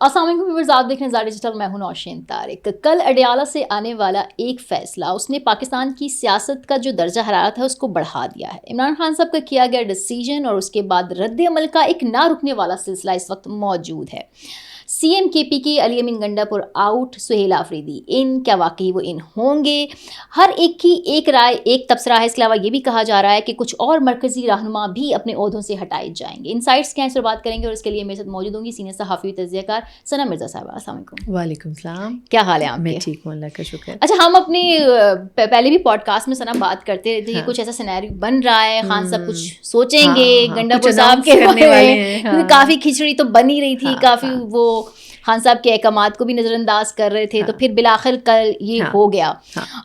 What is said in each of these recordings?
السلام علیکم ویورز، آپ دیکھ رہے ہیں زیادہ ڈیجیٹل، میں ہوں نوشین طارق۔ کل اڈیالہ سے آنے والا ایک فیصلہ اس نے پاکستان کی سیاست کا جو درجہ حرارت ہے اس کو بڑھا دیا ہے۔ عمران خان صاحب کا کیا گیا ڈیسیجن اور اس کے بعد رد عمل کا ایک نہ رکنے والا سلسلہ اس وقت موجود ہے۔ سی ایم کے پی کے علی امین گنڈا پور آؤٹ، سہیل آفریدی ان، کیا واقعی وہ ان ہوں گے؟ ہر ایک کی ایک رائے، ایک تبصرہ ہے۔ اس کے علاوہ یہ بھی کہا جا رہا ہے کہ کچھ اور مرکزی رہنما بھی اپنے عہدوں سے ہٹائے جائیں گے۔ انسائٹس کیا ہیں اس پر بات کریں گے، اور اس کے لیے میرے ساتھ موجود ہوں گی سینئر صحافی تجزیہ کار ثنا مرزا صاحبہ۔ السلام علیکم۔ وعلیکم السلام، کیا حال ہے آپ میں کے؟ ٹھیک ہوں، اللہ کا شکر۔ اچھا، ہم اپنے پہلے بھی پوڈ کاسٹ میں ثنا بات کرتے رہتے ہیں کہ کچھ ایسا سینیریو بن رہا ہے، خان صاحب کچھ سوچیں گے گنڈا پور صاحب کے کرنے والے ہیں، کیونکہ کافی کھچڑی تو بن ہی رہی تھی، کافی وہ خان صاحب کے احکامات کو بھی نظر انداز کر رہے تھے، تو پھر بالآخر کل یہ ہو گیا۔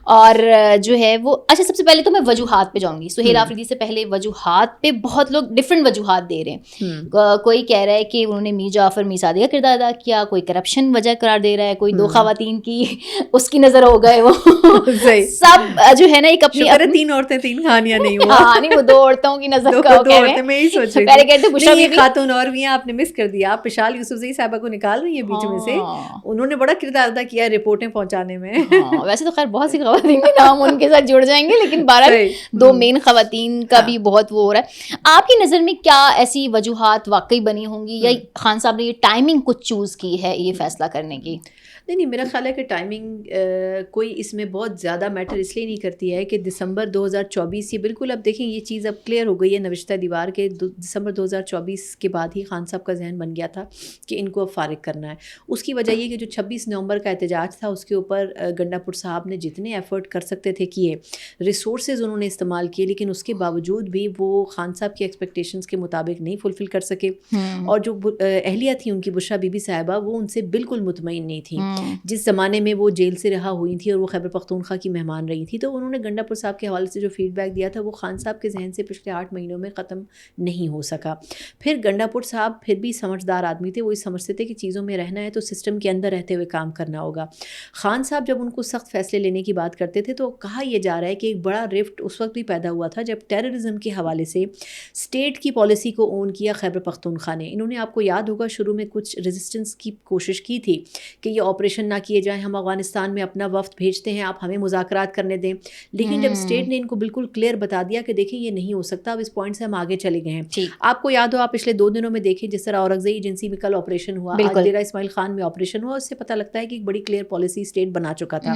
اور جو ہے وہ اچھا، سب سے پہلے تو میں وجوہات پہ جاؤں گی۔ سہیل آفریدی سے پہلے وجوہات پہ بہت لوگ ڈفرینٹ وجوہات دے رہے ہیں۔ کوئی کہہ رہا ہے کہ انہوں نے میر جعفر میرزادی کا کردار ادا کیا، کوئی کرپشن وجہ قرار دے رہا ہے، کوئی دو خواتین کی اس کی نظر ہو گئے وہ سب جو ہے نا ایک اپنی تین عورتیں تین کہانیاں نہیں ہوا۔ ہاں نہیں، وہ دو عورتوں کی نظر کا دو عورتیں، میں یہی سوچ رہی پہلے کہتے بشرا تھی خاتون اور بھی ہیں، آپ نے مس کر دیا۔ آپ پشال یوسفزئی صاحبہ کو نکال رہی ہیں بیچ میں سے، انہوں نے بڑا کردار ادا کیا رپورٹیں پہنچانے میں۔ ویسے تو خیر بہت سی خواتین کے نام ان کے ساتھ جڑ جائیں گے، لیکن بہرحال دو مین خواتین کا بھی بہت وہ ہو رہا ہے۔ آپ کی نظر میں کیا ایسی وجوہات واقعی بنی ہوں گی، یا خان صاحب نے یہ ٹائمنگ کچھ چوز کی ہے یہ فیصلہ کرنے کی؟ نہیں، میرا خیال ہے کہ ٹائمنگ کوئی اس میں بہت زیادہ میٹر اس لیے نہیں کرتی ہے کہ دسمبر 2024، یہ بالکل اب دیکھیں یہ چیز اب کلیئر ہو گئی ہے نوشتہ دیوار کے، دسمبر 2024 کے بعد ہی خان صاحب کا ذہن بن گیا تھا کہ ان کو اب فارغ کرنا ہے۔ اس کی وجہ یہ کہ جو 26 نومبر کا احتجاج تھا اس کے اوپر گنڈا پور صاحب نے جتنے ایفرٹ کر سکتے تھے کیے، ریسورسز انہوں نے استعمال کیے، لیکن اس کے باوجود بھی وہ خان صاحب کی ایکسپیکٹیشنز کے مطابق نہیں فلفل کر سکے۔ اور جو اہلیہ تھی ان کی بشرا بی بی صاحبہ، وہ ان سے بالکل مطمئن نہیں تھیں۔ جس زمانے میں وہ جیل سے رہا ہوئی تھی اور وہ خیبر پختونخوا کی مہمان رہی تھی، تو انہوں نے گنڈا پور صاحب کے حوالے سے جو فیڈ بیک دیا تھا وہ خان صاحب کے ذہن سے پچھلے 8 مہینوں میں ختم نہیں ہو سکا۔ پھر گنڈا پور صاحب پھر بھی سمجھدار آدمی تھے، وہ یہ سمجھتے تھے کہ چیزوں میں رہنا ہے تو سسٹم کے اندر رہتے ہوئے کام کرنا ہوگا۔ خان صاحب جب ان کو سخت فیصلے لینے کی بات کرتے تھے تو کہا یہ جا رہا ہے کہ ایک بڑا رفٹ اس وقت بھی پیدا ہوا تھا جب ٹیررزم کے حوالے سے اسٹیٹ کی پالیسی کو اون کیا خیبر پختونخوا نے۔ انہوں نے، آپ کو یاد ہوگا، شروع میں کچھ ریزسٹنس کی کوشش کی تھی کہ یہ آپریشن نہ کیے جائیں، ہم افغانستان میں اپنا وفد بھیجتے ہیں، آپ ہمیں مذاکرات کرنے دیں، لیکن جب اسٹیٹ نے ان کو بالکل کلیئر بتا دیا کہ دیکھیں یہ نہیں ہو سکتا، اب اس پوائنٹ سے ہم آگے چلے گئے ہیں۔ آپ کو یاد ہو، آپ پچھلے 2 دنوں میں دیکھیں جس طرح اورنگزئی ایجنسی میں کل آپریشن ہوا، آج ڈیرہ اسماعیل خان میں آپریشن ہوا، اس سے پتہ لگتا ہے کہ ایک بڑی کلیئر پالیسی اسٹیٹ بنا چکا تھا۔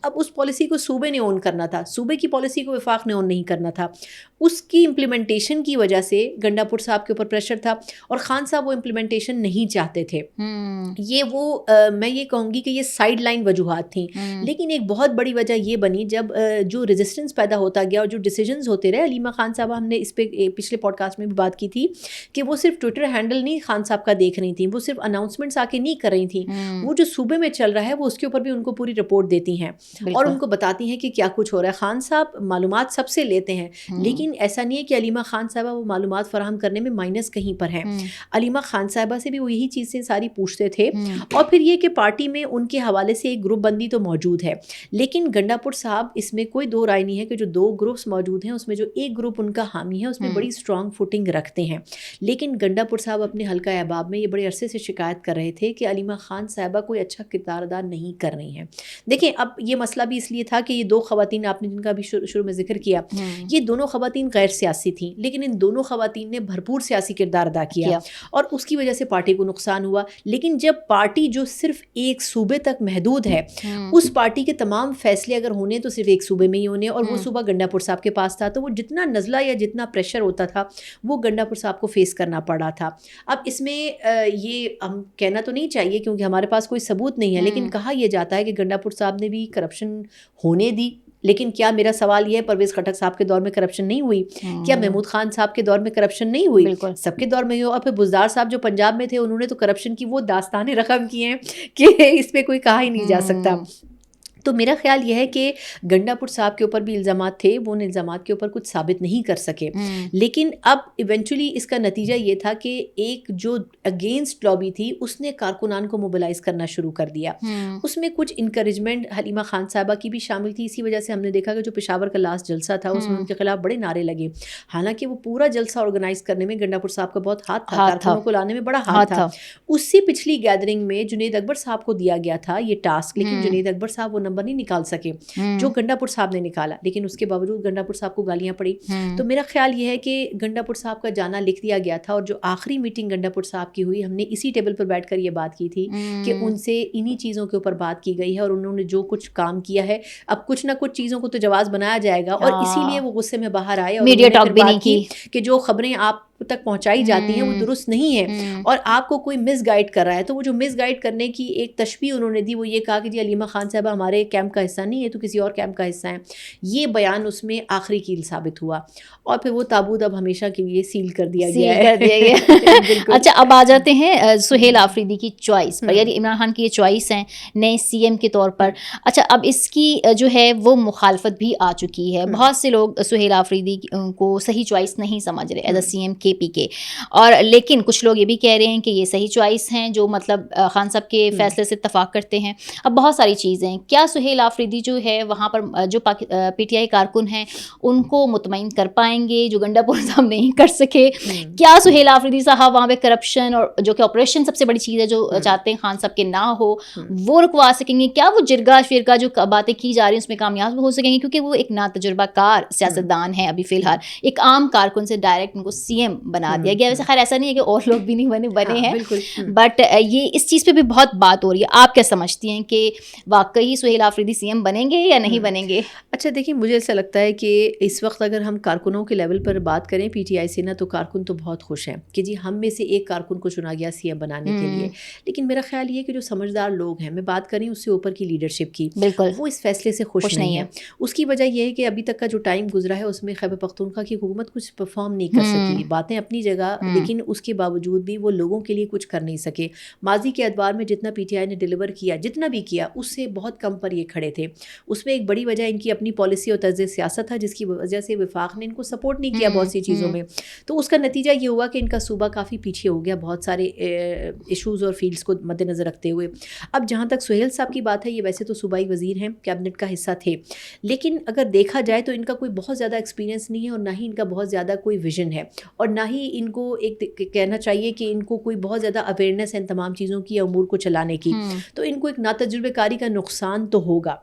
اب اس پالیسی کو صوبے نے اون کرنا تھا، صوبے کی پالیسی کو وفاق نے اون نہیں کرنا تھا۔ اس کی امپلیمنٹیشن کی وجہ سے گنڈا پور صاحب کے اوپر پریشر تھا، اور خان صاحب وہ امپلیمنٹیشن نہیں چاہتے تھے۔ یہ وہ میں یہ کہوں گی کہ یہ سائڈ لائن وجوہات تھیں، لیکن ایک بہت بڑی وجہ یہ بنی جب جو ریزسٹنس پیدا ہوتا گیا اور جو ڈیسیجنز ہوتے رہے۔ علیمہ خان صاحبہ، ہم نے اس پہ پچھلے پوڈ کاسٹ میں بھی بات کی تھی کہ وہ صرف ٹویٹر ہینڈل نہیں خان صاحب کا دیکھ رہی تھیں، وہ صرف اناؤنسمنٹس آ کے نہیں کر رہی تھیں، وہ جو صوبے میں چل رہا ہے وہ اس کے اوپر بھی ان کو پوری رپورٹ دیتی ہیں اور ان کو بتاتی ہیں کہ کیا کچھ ہو رہا ہے۔ خان صاحب معلومات سب سے لیتے ہیں، لیکن ایسا نہیں ہے کہ علیمہ خان صاحبہ وہ معلومات فراہم کرنے میں مائنس کہیں پر ہیں۔ علیمہ خان صاحبہ سے بھی وہ یہی چیزیں ساری پوچھتے تھے، اور پھر یہ کہ پارٹی میں ان کے حوالے سے ایک گروپ بندی تو موجود ہے، لیکن گنڈا پور صاحب، اس میں کوئی دو رائے نہیں ہے کہ جو 2 گروپس موجود ہیں اس میں جو ایک گروپ ان کا حامی ہے اس میں بڑی اسٹرانگ فوٹنگ رکھتے ہیں، لیکن گنڈا پور صاحب اپنے حلقہ احباب میں یہ بڑے عرصے سے شکایت کر رہے تھے کہ علیمہ خان صاحبہ کوئی اچھا کردار ادا نہیں کر رہی ہیں۔ دیکھیں، اب یہ مسئلہ بھی اس لیے تھا کہ یہ 2 خواتین، آپ نے جن کا بھی شروع میں ذکر کیا، یہ دونوں خواتین غیر سیاسی تھیں، لیکن ان دونوں خواتین نے بھرپور سیاسی کردار ادا کیا اور اس کی وجہ سے پارٹی کو نقصان ہوا۔ لیکن جب پارٹی جو صرف ایک صوبے تک محدود ہے، اس پارٹی کے تمام فیصلے اگر ہونے تو صرف ایک صوبے میں ہی ہونے، اور وہ صوبہ گنڈا پور صاحب کے پاس تھا، تو وہ جتنا نزلہ یا جتنا پریشر ہوتا تھا وہ گنڈا پور صاحب کو فیس کرنا پڑا تھا۔ اب اس میں یہ ہم کہنا تو نہیں چاہیے کیونکہ ہمارے پاس کوئی ثبوت نہیں ہے، لیکن کہا یہ جاتا ہے کہ گنڈا پور صاحب نے بھی کرپشن ہونے دی، لیکن کیا، میرا سوال یہ ہے، پرویز خٹک صاحب کے دور میں کرپشن نہیں ہوئی؟ کیا محمود خان صاحب کے دور میں کرپشن نہیں ہوئی؟ سب کے دور میں ہی ہو۔ اور پھر بزدار صاحب جو پنجاب میں تھے، انہوں نے تو کرپشن کی وہ داستانیں رقم کی ہیں کہ اس پہ کوئی کہا ہی نہیں جا سکتا۔ تو میرا خیال یہ ہے کہ گنڈا پور صاحب کے اوپر بھی الزامات تھے، وہ ان الزامات کے اوپر کچھ ثابت نہیں کر سکے، لیکن اب ایونچولی اس کا نتیجہ یہ تھا کہ ایک جو اگینسٹ لابی تھی اس نے کارکنان کو موبلائز کرنا شروع کر دیا. اس میں کچھ انکریجمنٹ حلیمہ خان صاحبہ کی بھی شامل تھی. اسی وجہ سے ہم نے دیکھا کہ جو پشاور کا لاسٹ جلسہ تھا اس میں ان کے خلاف بڑے نعرے لگے، حالانکہ وہ پورا جلسہ آرگنائز کرنے میں گنڈا پور صاحب کا بہت ہاتھ تھا، کارکنوں کو لانے میں بڑا ہاتھ تھا. اس سے پچھلی گیدرنگ میں جنید اکبر صاحب کو دیا گیا تھا یہ ٹاسک، لیکن جنید اکبر صاحب وہ نمبر نہیں نکال سکے جو گنڈا پور صاحب نے نکالا، لیکن اس کے باوجود گنڈا پور صاحب کو گالیاں پڑی. تو میرا خیال یہ ہے کہ گنڈا پور صاحب کا جانا لکھ دیا گیا تھا، اور جو آخری میٹنگ گنڈا پور صاحب کی ہوئی، ہم نے اسی ٹیبل پر بیٹھ کر یہ بات کی تھی کہ ان سے انہی چیزوں کے اوپر بات کی گئی ہے، اور انہوں نے جو کچھ کام کیا ہے اب کچھ نہ کچھ چیزوں کو تو جواز بنایا جائے گا، اور اسی لیے وہ غصے میں باہر آئے اور میڈیا ٹاک بھی نہیں کی کہ جو خبریں آپ تک پہنچائی جاتی ہیں وہ درست نہیں ہے اور آپ کو کوئی مس گائیڈ کر رہا ہے. تو وہ جو مس گائیڈ کرنے کی ایک تشبیہ انہوں نے دی، وہ یہ کہا کہ جی حلیمہ خان صاحبہ ہمارے کیمپ کا حصہ نہیں ہے تو کسی اور کیمپ کا حصہ ہیں. یہ بیان اس میں آخری کیل ثابت ہوا، اور پھر وہ تابوت اب ہمیشہ کے لیے سیل کر دیا گیا. اچھا، اب آ جاتے ہیں سہیل آفریدی کی چوائس پر، یعنی عمران خان کی یہ چوائس ہیں نئے سی ایم کے طور پر. اچھا، اب اس کی جو ہے وہ مخالفت بھی آ چکی ہے. بہت سے لوگ سہیل آفریدی کو صحیح چوائس نہیں سمجھ رہے ایز اے سی ایم کے پی کے، اور لیکن کچھ لوگ یہ بھی کہہ رہے ہیں کہ یہ صحیح چوائس ہیں جو مطلب خان صاحب کے فیصلے سے اتفاق کرتے ہیں. اب بہت ساری چیزیں، کیا سہیل آفریدی جو ہے وہاں پر جو پی ٹی آئی کارکن ہیں ان کو مطمئن کر پائیں گے جو گنڈا پور صاحب نہیں کر سکے؟ کیا سہیل آفریدی صاحب وہاں پہ کرپشن اور جو کہ آپریشن سب سے بڑی چیز ہے جو چاہتے ہیں خان صاحب کے نہ ہو، وہ رکوا سکیں گے؟ کیا وہ جرگا فرقہ جو باتیں کی جا رہی ہیں اس میں کامیاب ہو سکیں گے؟ کیونکہ وہ ایک ناتجربہ کار سیاستدان ہے ابھی فی الحال، ایک عام کارکن سے ڈائریکٹ ان کو سی ایم بنا دیا گیا. ویسے خیر ایسا نہیں ہے کہ اور لوگ بھی نہیں بنے ہیں، بٹ یہ اس چیز پہ بھی بہت بات ہو رہی ہے. آپ کیا سمجھتی ہیں کہ واقعی سہیل آفریدی سی ایم بنیں گے یا نہیں بنیں گے؟ اچھا دیکھیں، مجھے ایسا لگتا ہے کہ اس وقت اگر ہم کارکنوں کے لیول پر بات کریں پی ٹی آئی سے نا، تو کارکن تو بہت خوش ہیں کہ جی ہم میں سے ایک کارکن کو چنا گیا سی ایم بنانے کے لیے. لیکن میرا خیال یہ ہے کہ جو سمجھدار لوگ ہیں، میں بات کریں اس سے اوپر کی لیڈرشپ کی، بالکل وہ اس فیصلے سے خوش نہیں ہے. اس کی وجہ یہ ہے کہ ابھی تک کا جو ٹائم گزرا ہے اس میں خیبر پختونخوا کی حکومت کچھ پرفارم نہیں کر سکی. باتیں اپنی جگہ، لیکن اس کے باوجود بھی وہ لوگوں کے لیے کچھ کر نہیں سکے. ماضی کے ادوار میں جتنا پی ٹی آئی نے ڈیلیور کیا، جتنا بھی کیا، اس سے بہت کم پر یہ کھڑے تھے. اس میں ایک بڑی وجہ ان کی اپنی پالیسی اور طرز سیاست تھا، جس کی وجہ سے وفاق نے ان کو سپورٹ نہیں کیا بہت سی چیزوں میں. تو اس کا نتیجہ یہ ہوا کہ ان کا صوبہ کافی پیچھے ہو گیا بہت سارے ایشوز اور فیلڈز کو مد نظر رکھتے ہوئے. اب جہاں تک سہیل صاحب کی بات ہے، یہ ویسے تو صوبائی وزیر ہیں، کیبنٹ کا حصہ تھے، لیکن اگر دیکھا جائے تو ان کا کوئی بہت زیادہ ایکسپیرینس نہیں ہے، اور نہ ہی ان کا بہت زیادہ کوئی ویژن ہے، اور نہ ہی ان کو ایک کہنا چاہیے کہ ان کو کوئی بہت زیادہ اویئرنیس ہے ان تمام چیزوں کی یا امور کو چلانے کی. تو ان کو ایک ناتجربہ کاری کا نقصان تو ہوگا،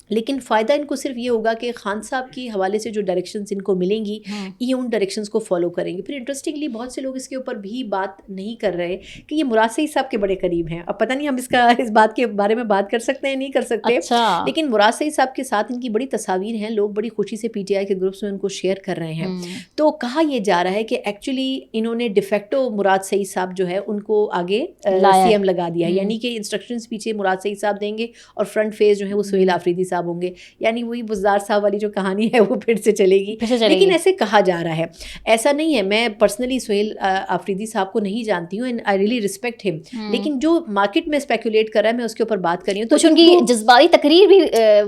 لیکن فائدہ ان کو صرف یہ ہوگا کہ خان صاحب کے حوالے سے جو ڈائریکشنز ان کو ملیں گی، یہ ان ڈائریکشنز کو فالو کریں گے. پھر انٹرسٹنگلی بہت سے لوگ اس کے اوپر بھی بات نہیں کر رہے کہ یہ مراد سعید صاحب کے بڑے قریب ہیں. اب پتہ نہیں ہم اس بات کے بارے میں بات کر سکتے ہیں نہیں کر سکتے، لیکن مراد سعید صاحب کے ساتھ ان کی بڑی تصاویر ہیں، لوگ بڑی خوشی سے پی ٹی آئی کے گروپس میں ان کو شیئر کر رہے ہیں. تو کہا یہ جا رہا ہے کہ ایکچولی انہوں نے ڈیفیکٹو مراد سعید صاحب جو ہے ان کو آگے سی ایم لگا دیا، یعنی کہ انسٹرکشنز پیچھے مراد سعید صاحب دیں گے اور فرنٹ فیس جو ہے وہ سہیل آفریدی صاحب ہوں گے. یعنی وہی بزدار صاحب والی جو کہانی ہے وہ پھر سے چلے گی، لیکن ایسے کہا جا رہا ہے. ایسا نہیں ہے، میں پرسنلی سہیل آفریدی صاحب کو نہیں جانتی ہوں، اینڈ آئی ریئلی ریسپیکٹ ہم، لیکن جو مارکیٹ میں اسپیکولیٹ کر رہا ہے میں اس کے اوپر بات کر رہی ہوں. تو ان کی جذباتی تقریر بھی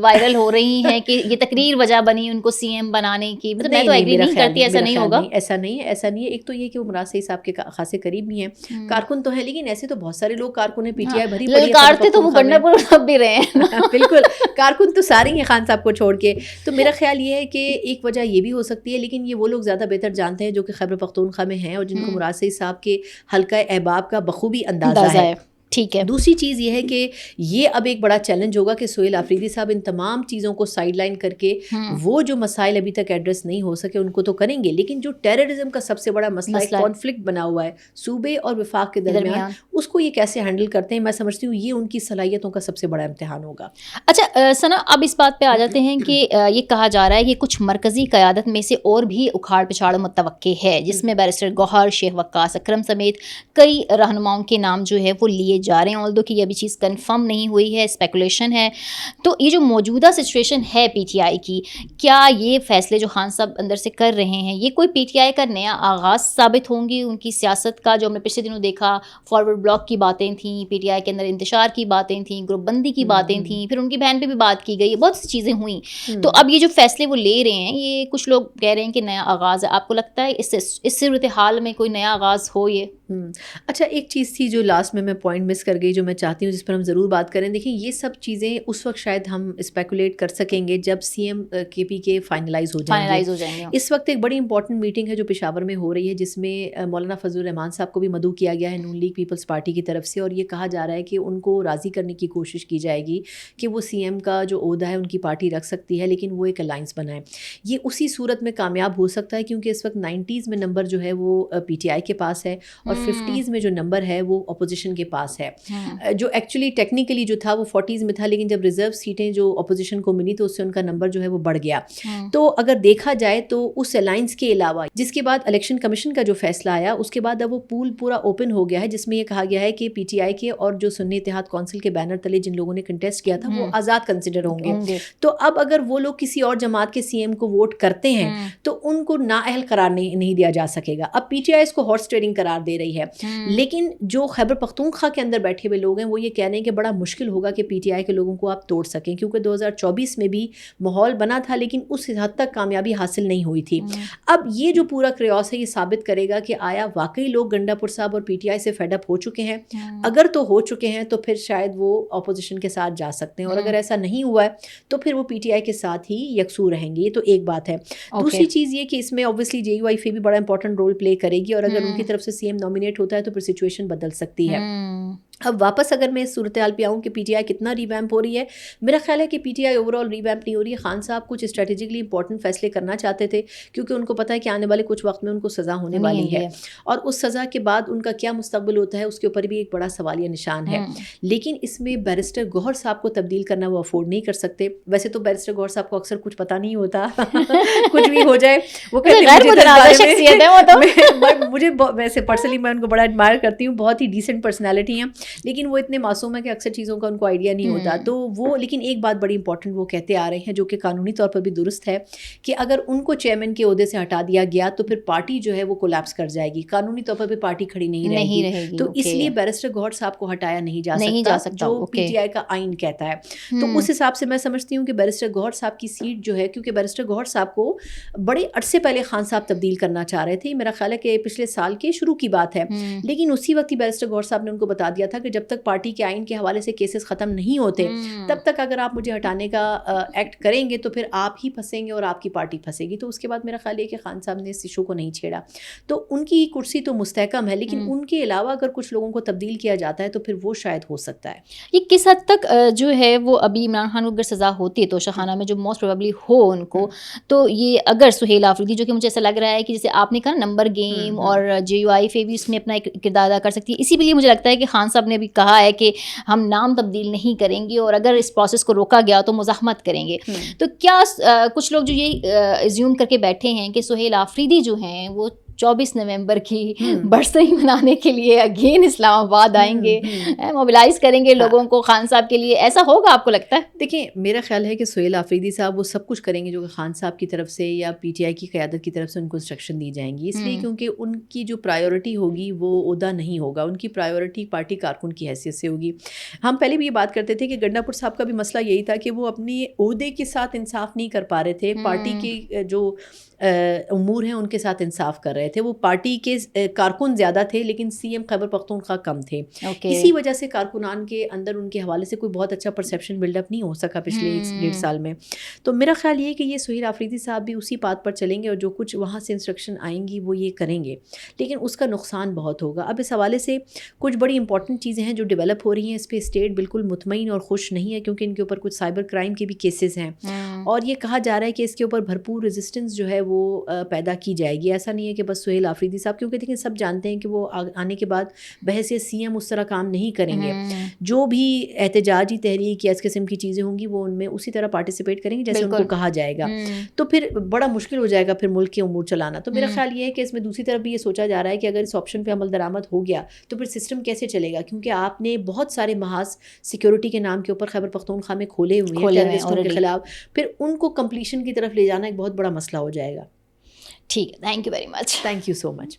وائرل ہو رہی ہے کہ یہ تقریر وجہ بنی ان کو سی ایم بنانے کی. مطلب میں تو ایگری نہیں کرتی، ایسا نہیں ہوگا. ایسا نہیں ہے. ایک تو یہ کہ وہ مراد سعید صاحب کے خاصے قریب بھی ہیں، کارکن تو ہیں، لیکن ایسے تو بہت سارے لوگ کارکن ہیں، پی ٹی آئی بھری پڑی ہے، للکارتے تو وہ گنڈا پور بھی رہے ہیں. بالکل، کارکن تو سارے ہیں خان صاحب کو چھوڑ کے. تو میرا خیال یہ ہے کہ ایک وجہ یہ بھی ہو سکتی ہے، لیکن یہ وہ لوگ زیادہ بہتر جانتے ہیں جو کہ خیبر پختونخوا میں ہیں اور جن کو مراد سعید صاحب کے حلقہ احباب کا بخوبی اندازہ ہے. ٹھیک ہے. دوسری چیز یہ ہے کہ یہ اب ایک بڑا چیلنج ہوگا کہ سہیل آفریدی صاحب ان تمام چیزوں کو سائڈ لائن کر کے وہ جو مسائل ابھی تک ایڈریس نہیں ہو سکے ان کو تو کریں گے، لیکن جو ٹیررزم کا سب سے بڑا مسئلہ کانفلکٹ بنا ہوا ہے صوبے اور وفاق کے درمیان، اس کو یہ کیسے ہینڈل کرتے ہیں، میں سمجھتی ہوں یہ ان کی صلاحیتوں کا سب سے بڑا امتحان ہوگا. اچھا ثنا، اب اس بات پہ آ جاتے ہیں کہ یہ کہا جا رہا ہے کہ کچھ مرکزی قیادت میں سے اور بھی اکھاڑ پچھاڑ متوقع ہے، جس میں بیرسٹر گوہر، شیخ وقاص اکرم سمیت کئی رہنماؤں کے نام جو ہے وہ لیے جا رہے ہیں, although کہ یہ ابھی چیز کنفرم نہیں ہوئی ہے, اسپیکولیشن ہے. تو یہ جو موجودہ سچویشن ہے پی ٹی آئی کی, کیا یہ فیصلے جو خان صاحب اندر سے کر رہے ہیں یہ کوئی پی ٹی آئی کا نیا آغاز ثابت ہوں گی ان کی سیاست کا؟ جو ہم نے پچھلے دنوں دیکھا, فارورڈ بلاک کی باتیں تھیں, پی ٹی آئی کے اندر انتشار کی باتیں تھیں, گروپ بندی کی باتیں تھیں, پھر ان کی بہن پہ بھی بات کی گئی, بہت سی چیزیں ہوئیں. تو اب یہ جو فیصلے وہ لے رہے ہیں, یہ کچھ لوگ کہہ رہے ہیں کہ نیا آغاز ہے. آپ کو لگتا ہے اس صورتحال میں کوئی نیا آغاز ہو یہ؟ اچھا, ایک چیز تھی جو لاسٹ میں پوائنٹ مس کر گئی, جو میں چاہتی ہوں جس پر ہم ضرور بات کریں. دیکھیں یہ سب چیزیں اس وقت شاید ہم اسپیکولیٹ کر سکیں گے جب سی ایم کے پی کے فائنلائز ہو جائیں گے. اس وقت ایک بڑی امپورٹنٹ میٹنگ ہے جو پشاور میں ہو رہی ہے, جس میں مولانا فضل الرحمان صاحب کو بھی مدعو کیا گیا ہے نون لیگ پیپلز پارٹی کی طرف سے, اور یہ کہا جا رہا ہے کہ ان کو راضی کرنے کی کوشش کی جائے گی کہ وہ سی ایم کا جو عہدہ ہے ان کی پارٹی رکھ سکتی ہے, لیکن وہ ایک الائنس بنائے. یہ اسی صورت میں کامیاب ہو سکتا ہے کیونکہ اس وقت 90s میں نمبر جو ہے وہ پی ٹی آئی کے پاس ہے, اور 50s میں جو نمبر ہے وہ اپوزیشن کے پاس ہے. جو ایکچولی ٹیکنیکلی جو تھا وہ 40s میں تھا, لیکن جب ریزرو سیٹیں جو اپوزیشن کو ملی تو اس سے ان کا نمبر جو ہے وہ بڑھ گیا. تو اگر دیکھا جائے تو اس الائنس کے علاوہ جس کے بعد الیکشن کمیشن کا جو فیصلہ آیا اس کے بعد اب وہ پول پورا اوپن ہو گیا ہے, جس میں یہ کہا گیا ہے کہ پی ٹی آئی کے اور جو سنی اتحاد کونسل کے بینر تلے جن لوگوں نے کنٹیسٹ کیا تھا وہ آزاد کنسیڈر ہوں گے. تو اب اگر وہ لوگ کسی اور جماعت کے سی ایم کو ووٹ کرتے ہیں تو ان کو نااہل قرار نہیں دیا جا سکے گا. اب پی ٹی آئی اس کو ہارس ٹریڈنگ قرار دے رہی ہے, لیکن جو خیبر پختونخوا کے اندر بیٹھے ہوئے لوگ ہیں وہ یہ کہہ رہے ہیں کہ بڑا مشکل ہوگا کہ پی ٹی آئی کے لوگوں کو آپ توڑ سکیں, کیونکہ 2024 میں بھی ماحول بنا تھا لیکن اس حد تک کامیابی حاصل نہیں ہوئی تھی. اب یہ جو پورا کریوس ہے یہ ثابت کرے گا کہ آیا واقعی لوگ گنڈا پور صاحب اور پی ٹی آئی سے فیڈ اپ ہو چکے ہیں. اگر تو ہو چکے ہیں تو پھر شاید وہ اپوزیشن کے ساتھ جا سکتے ہیں, اور اگر ایسا نہیں ہوا ہے تو پھر وہ پی ٹی آئی کے ساتھ ہی یکسو رہیں گے. یہ تو ایک بات ہے. دوسری چیز یہ کہ اس میں اوبویسلی جے یو آئی فی بھی بڑا امپورٹنٹ رول پلے کرے گی, اور اگر ان کی طرف سے سی ایم نامینیٹ ہوتا ہے تو پھر سچویشن بدل سکتی ہے. اب واپس اگر میں اس صورتحال پہ آؤں کہ پی ٹی آئی کتنا ریویمپ ہو رہی ہے, میرا خیال ہے کہ P T I over all revamp نہیں ہو رہی ہے. خان صاحب کچھ اسٹریٹجکلی امپورٹنٹ فیصلے کرنا چاہتے تھے کیونکہ ان کو پتہ ہے کہ آنے والے کچھ وقت میں ان کو سزا ہونے والی ہے, اور اس سزا کے بعد ان کا کیا مستقبل ہوتا ہے اس کے اوپر بھی ایک بڑا سوالیہ نشان ہے. لیکن اس میں بیرسٹر گوہر صاحب کو تبدیل کرنا وہ افورڈ نہیں کر سکتے. ویسے تو بیرسٹر گوہر صاحب کو اکثر کچھ پتہ نہیں ہوتا, کچھ بھی ہو جائے وہ مجھے ویسے پرسنلی میں ان کو بڑا ایڈمائر کرتی ہوں, بہت ہی ڈیسنٹ پرسنالٹی ہیں, لیکن وہ اتنے معصوم ہے کہ اکثر چیزوں کا ان کو آئیڈیا نہیں ہوتا. تو وہ لیکن ایک بات بڑی امپورٹنٹ وہ کہتے آ رہے ہیں جو کہ قانونی طور پر بھی درست ہے کہ اگر ان کو چیئرمین کے عہدے سے ہٹا دیا گیا تو پھر پارٹی جو ہے وہ کولیپس کر جائے گی, قانونی طور پر بھی پارٹی کھڑی نہیں رہے گی. تو اس لیے بیرسٹر گوہر صاحب کو ہٹایا نہیں جا سکتا جو پی ٹی آئی کا آئین کہتا ہے. تو اس حساب سے میں سمجھتی ہوں کہ بیرسٹر گوہر صاحب کی سیٹ جو ہے, کیونکہ بیرسٹر گوہر صاحب کو بڑے عرصے پہلے خان صاحب تبدیل کرنا چاہ رہے تھے, میرا خیال ہے کہ پچھلے سال کے شروع کی بات ہے, لیکن اسی وقت ہی بیرسٹر گوہر صاحب نے ان کو بتا دیا تھا کہ جب تک پارٹی کے آئین کے حوالے سے کیسز ختم نہیں ہوتے تب تک اگر آپ مجھے ہٹانے کا ایکٹ کریں گے تو پھر آپ ہی پھنسیں گے اور آپ کی پارٹی پھنسے گی. تو اس کے بعد میرا خیال ہے کہ خان صاحب نے اس ایشو کو نہیں چھیڑا. تو ان کی کرسی تو مستحکم ہے, لیکن ان کے علاوہ اگر کچھ لوگوں کو تبدیل کیا جاتا ہے تو پھر وہ شاید ہو سکتا ہے. یہ کس حد تک جو ہے وہ ابھی عمران خان کو اگر سزا ہوتی ہے تو شاہانہ میں جو موسٹ پروبیبلی ہو ان کو, تو یہ اگر سہیل آفریدی جو کہ مجھے ایسا لگ رہا ہے کہ جیسے آپ نے کہا نمبر گیم اور جے یو آئی فے بھی اس میں اپنا ایک کردار ادا کر سکتی ہے, اسی لیے مجھے لگتا ہے کہ خان صاحب نے بھی کہا ہے کہ ہم نام تبدیل نہیں کریں گے, اور اگر اس پروسیس کو روکا گیا تو مزاحمت کریں گے. تو کیا کچھ لوگ جو یہ ایزیوم کر کے بیٹھے ہیں کہ سہیل آفریدی جو ہیں وہ 24 نومبر کی برسئی منانے کے لیے اگین اسلام آباد آئیں گے, موبلائز کریں گے لوگوں کو خان صاحب کے لیے, ایسا ہوگا آپ کو لگتا ہے؟ دیکھیں میرا خیال ہے کہ سہیل آفریدی صاحب وہ سب کچھ کریں گے جو کہ خان صاحب کی طرف سے یا پی ٹی آئی کی قیادت کی طرف سے ان کو انسٹرکشن دی جائیں گی, اس لیے کیونکہ ان کی جو پرائیورٹی ہوگی وہ عہدہ نہیں ہوگا, ان کی پرائیورٹی پارٹی کارکن کی حیثیت سے ہوگی. ہم پہلے بھی یہ بات کرتے تھے کہ گنڈا پور صاحب کا بھی مسئلہ یہی تھا کہ وہ اپنے عہدے کے ساتھ انصاف نہیں کر پا رہے تھے, پارٹی کے جو امور ہیں ان کے ساتھ انصاف کر رہے تھے. وہ پارٹی کے کارکن زیادہ تھے لیکن سی ایم خیبر پختونخوا کم تھے. اسی وجہ سے کارکنان کے اندر ان کے حوالے سے کوئی بہت اچھا پرسیپشن بلڈ اپ نہیں ہو سکا پچھلے 1.5 سال میں. تو میرا خیال یہ ہے کہ یہ سہیل آفریدی صاحب بھی اسی بات پر چلیں گے اور جو کچھ وہاں سے انسٹرکشن آئیں گی وہ یہ کریں گے, لیکن اس کا نقصان بہت ہوگا. اب اس حوالے سے کچھ بڑی امپورٹنٹ چیزیں ہیں جو ڈیولپ ہو رہی ہیں, اس پہ اسٹیٹ بالکل مطمئن اور خوش نہیں ہے کیونکہ ان کے اوپر کچھ سائبر کرائم کے بھی کیسز ہیں, اور یہ کہا جا رہا ہے کہ اس کے اوپر بھرپور ریزسٹنس جو ہے وہ پیدا کی جائے گی. ایسا نہیں ہے کہ بس سہیل آفریدی صاحب, کیونکہ دیکھیں سب جانتے ہیں کہ وہ آنے کے بعد بحیثیت سی ایم اس طرح کام نہیں کریں گے. جو بھی احتجاجی تحریک یا اس قسم کی چیزیں ہوں گی وہ ان میں اسی طرح پارٹیسپیٹ کریں گے جیسے ان کو کہا جائے گا, تو پھر بڑا مشکل ہو جائے گا پھر ملک کے امور چلانا. تو میرا خیال یہ ہے کہ اس میں دوسری طرف بھی یہ سوچا جا رہا ہے کہ اگر اس آپشن پہ عمل درآمد ہو گیا تو پھر سسٹم کیسے چلے گا, کیونکہ آپ نے بہت سارے محاذ سیکیورٹی کے نام کے اوپر خیبر پختونخوا میں کھولے ہوئے ہیں ٹیررسٹوں کے خلاف, پھر ان کو کمپلیشن کی طرف لے جانا ایک بہت بڑا مسئلہ ہو جائے گا. ٹھیک ہے, thank you very much. Thank you so much.